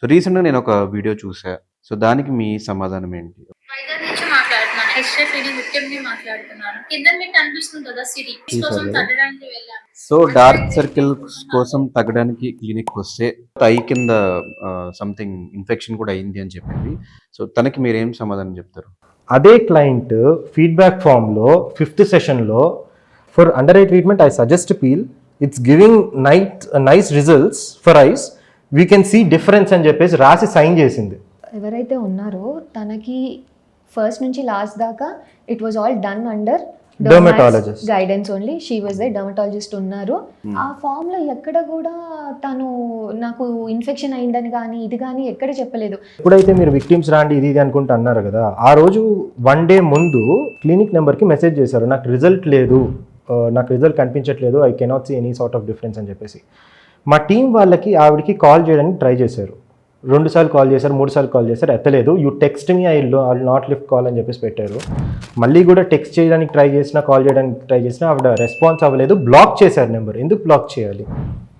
So రీసెంట్‌గా నేనొక video చూసా. సో దానికి మీ సమాధానం ఏంటి? వైజాగ్ నుంచి మాట్లాడుతున్నాను. ఎక్స్‌రే క్లినిక్ ముఖ్యంగా మాట్లాడుతున్నాను. కింద మీకు కనిపిస్తుంది కదా సిరి. కోసం చూసారు. తగ్గడానికి వెళ్ళాము. సో డార్క్ సర్కిల్స్ కోసం తగ్గడానికి క్లినిక్‌కొస్తే ఐ కింద సంథింగ్ ఇన్ఫెక్షన్ కూడా అయింది అని చెప్పింది. సో తనకి మీరేం సమాధానం చెప్తారు? అదే క్లయింట్ ఫీడ్బ్యాక్ ఫామ్లో 5th సెషన్లో for under eye treatment I suggest peel, it's giving nice results for eyes, we can see difference అని చెప్పేసి రాసి సైన్ చేసింది. ఎవరైతే ఉన్నారో తనకి ఫస్ట్ నుంచి లాస్ట్ దాకా it was all done under dermatologist guidance only. She was the dermatologist ఉన్నారు. ఆ ఫామ్ లో ఎక్కడ కూడా తను నాకు ఇన్ఫెక్షన్ అయిందని కానీ ఇది కానీ ఎక్కడ చెప్పలేదు. ఎప్పుడైతే మీరు విక్టిమ్స్ రాండి ఇది ఇది అనుకుంటూ అన్నారు కదా, ఆ రోజు 1 day ముందు క్లినిక్ నెంబర్కి మెసేజ్ చేశారు, నాకు రిజల్ట్ లేదు, నాకు రిజల్ట్ కనిపించట్లేదు, I cannot see any sort of difference అని చెప్పేసి. మా టీం వాళ్ళకి ఆవిడకి కాల్ చేయడానికి ట్రై చేశారు. 2 సార్లు కాల్ చేశారు, 3 సార్లు కాల్ చేశారు, ఎత్తలేదు. You text me, I not lift call అని చెప్పేసి పెట్టారు. మళ్ళీ కూడా టెక్స్ట్ చేయడానికి ట్రై చేసినా, కాల్ చేయడానికి ట్రై చేసినా ఆవిడ రెస్పాన్స్ అవ్వలేదు. బ్లాక్ చేశారు నెంబర్. ఎందుకు బ్లాక్ చేయాలి?